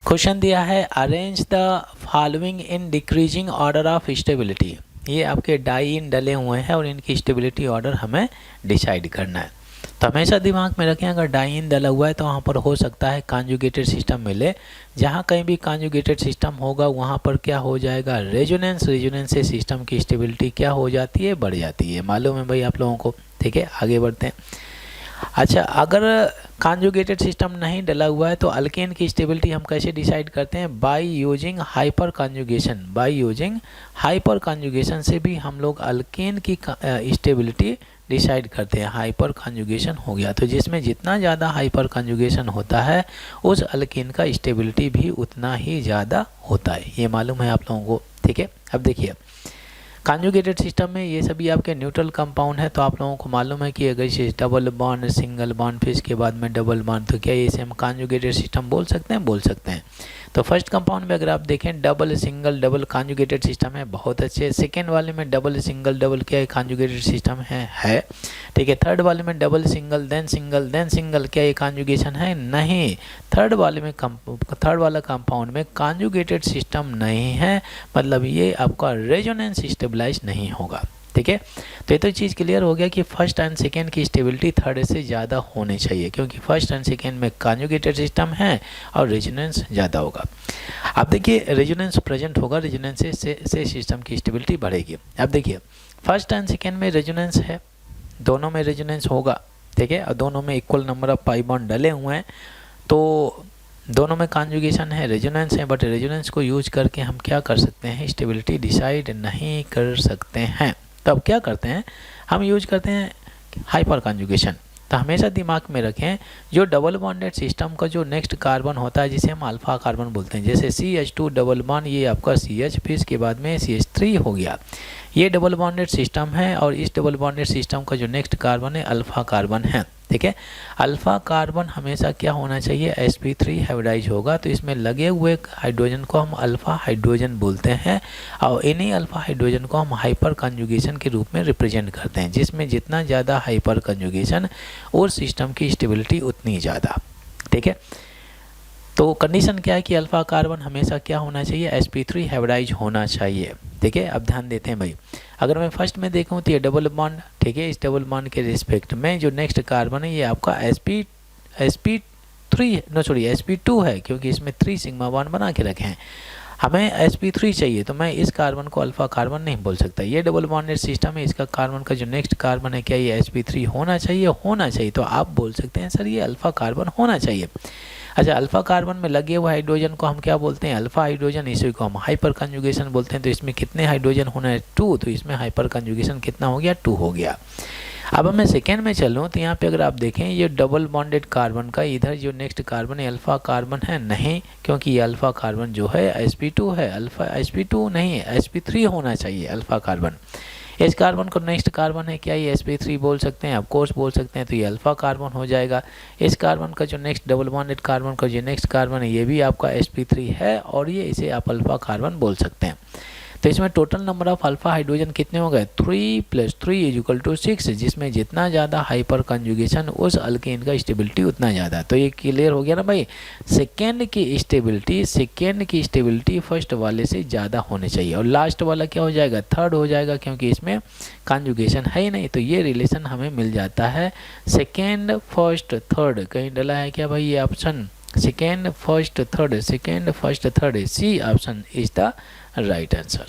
Question दिया है arrange the following in decreasing order of stability. ये आपके डाई इन डले हुए हैं और इनकी स्टेबिलिटी ऑर्डर हमें डिसाइड करना है। तो हमेशा दिमाग में रखें, अगर डाई इन डला हुआ है तो वहाँ पर हो सकता है कॉन्जुगेटेड सिस्टम मिले। जहाँ कहीं भी कॉन्जुगेटेड सिस्टम होगा वहाँ पर क्या हो जाएगा, रेजोनेंस। रेजोनेंस से सिस्टम की स्टेबिलिटी क्या हो जाती है, बढ़ जाती है। मालूम है भाई आप लोगों को। ठीक है, आगे बढ़ते हैं। अच्छा, अगर कॉन्जुगेटेड सिस्टम नहीं डला हुआ है तो अल्केन की स्टेबिलिटी हम कैसे डिसाइड करते हैं, by using hyper conjugation. By using hyper conjugation से भी हम लोग अल्केन की स्टेबिलिटी डिसाइड करते हैं। हाइपर कॉन्जुगेशन हो गया तो जिसमें जितना ज़्यादा हाइपर कॉन्जुगेशन होता है उस अल्केन का स्टेबिलिटी भी उतना ही ज़्यादा होता है। ये मालूम है आप लोगों को। ठीक है, अब देखिए कॉन्जुगेटेड सिस्टम में ये सभी आपके न्यूट्रल कंपाउंड है। तो आप लोगों को मालूम है कि अगर इसे डबल बॉन्ड, सिंगल बॉन्ड, फिर इसके बाद में डबल बॉन्ड, तो क्या इसे हम कॉन्जुगेटेड सिस्टम बोल सकते हैं, बोल सकते हैं। तो फर्स्ट कंपाउंड में अगर आप देखें double single double conjugated system है, बहुत अच्छे। सेकेंड वाले में डबल सिंगल डबल क्या है, कॉन्जुगेटेड सिस्टम है। ठीक है, थर्ड वाले में double single then single then single, क्या ये कॉन्जुगेशन है, नहीं। थर्ड वाला कंपाउंड में कॉन्जुगेटेड सिस्टम नहीं है, मतलब ये आपका रेजोनेंस स्टेबलाइज नहीं होगा। ठीक है, तो ये तो चीज़ क्लियर हो गया कि फर्स्ट एंड सेकेंड की स्टेबिलिटी थर्ड से ज़्यादा होनी चाहिए, क्योंकि फर्स्ट एंड सेकेंड में कॉन्जुगेटेड सिस्टम है और रेजोनेंस ज़्यादा होगा। अब देखिए रेजोनेंस प्रेजेंट होगा, रेजोनेंस से सिस्टम की स्टेबिलिटी बढ़ेगी। अब देखिए फर्स्ट एंड सेकेंड में रेजोनेंस है, दोनों में रेजोनेंस होगा। ठीक है, और दोनों में equal number of pi bond डले हुए हैं, तो दोनों में कॉन्जुगेशन है, रेजोनेंस है। बट रेजोनेंस को यूज करके हम क्या कर सकते हैं, स्टेबिलिटी डिसाइड नहीं कर सकते हैं। तब क्या करते हैं, हम यूज करते हैं हाइपर कॉन्जुगेशन। तो हमेशा दिमाग में रखें, जो डबल बॉन्डेड सिस्टम का जो नेक्स्ट कार्बन होता है जिसे हम अल्फा कार्बन बोलते हैं, जैसे CH2 डबल बॉन्ड, ये आपका CH, फिर इसके बाद में CH3 हो गया। ये डबल बॉन्डेड सिस्टम है और इस डबल बॉन्डेड सिस्टम का जो नेक्स्ट कार्बन है अल्फा कार्बन है। ठीक है, अल्फा कार्बन हमेशा क्या होना चाहिए, sp3 हाइब्रिडाइज होगा। तो इसमें लगे हुए हाइड्रोजन को हम अल्फा हाइड्रोजन बोलते हैं और इन्हीं अल्फा हाइड्रोजन को हम हाइपर कंजुगेशन के रूप में रिप्रेजेंट करते हैं, जिसमें जितना ज़्यादा हाइपर कंजुगेशन उस सिस्टम की स्टेबिलिटी उतनी ज़्यादा। ठीक है, तो कंडीशन क्या है कि अल्फा कार्बन हमेशा क्या होना चाहिए, sp3 हाइब्रिडाइज होना चाहिए। ठीक है, अब ध्यान देते हैं भाई, अगर मैं फर्स्ट में देखूं तो ये डबल बॉन्ड, ठीक है, इस डबल बॉन्ड के रिस्पेक्ट में जो नेक्स्ट कार्बन है ये आपका sp2 है, क्योंकि इसमें 3 सिग्मा बॉन्ड बना के रखे हैं। हमें sp3 चाहिए, तो मैं इस कार्बन को अल्फा कार्बन नहीं बोल सकता। ये डबल बॉन्डेड सिस्टम है, इसका कार्बन का जो नेक्स्ट कार्बन है क्या ये sp3 होना चाहिए, होना चाहिए। तो आप बोल सकते हैं सर ये अल्फा कार्बन होना चाहिए। अच्छा, अल्फा कार्बन में लगे हुए हाइड्रोजन को हम क्या बोलते हैं, अल्फा हाइड्रोजन, इसी को हम हाइपर कंजुगेशन बोलते हैं। तो इसमें कितने हाइड्रोजन होना है, 2, तो इसमें हाइपर कंजुगेशन कितना हो गया, 2 हो गया। अब मैं सेकेंड में चलूँ तो यहाँ पे अगर आप देखें ये डबल बॉन्डेड कार्बन का इधर जो नेक्स्ट कार्बन है अल्फा कार्बन है, नहीं, क्योंकि ये अल्फा कार्बन जो है sp2 है, अल्फा sp2 नहीं है, sp3 होना चाहिए अल्फा कार्बन। इस कार्बन को नेक्स्ट कार्बन है क्या ये sp3 बोल सकते हैं, ऑफ कोर्स बोल सकते हैं, तो ये अल्फा कार्बन हो जाएगा। इस कार्बन का जो नेक्स्ट डबल बॉन्डेड कार्बन का जो नेक्स्ट कार्बन है ये भी आपका sp3 है और ये इसे आप अल्फा कार्बन बोल सकते हैं। तो इसमें total number of alpha hydrogen कितने हो गए, 3 + 3 = 6, जिसमें जितना ज़्यादा हाइपर कंजुगेशन उस अल्केन का स्टेबिलिटी उतना ज़्यादा। तो ये क्लियर हो गया ना भाई, सेकेंड की स्टेबिलिटी फर्स्ट वाले से ज़्यादा होनी चाहिए और लास्ट वाला क्या हो जाएगा, थर्ड हो जाएगा, क्योंकि इसमें कंजुगेशन है ही नहीं। तो ये रिलेशन हमें मिल जाता है सेकेंड फर्स्ट थर्ड, कहीं डला है क्या भाई ये option, second first third, C option is the right answer.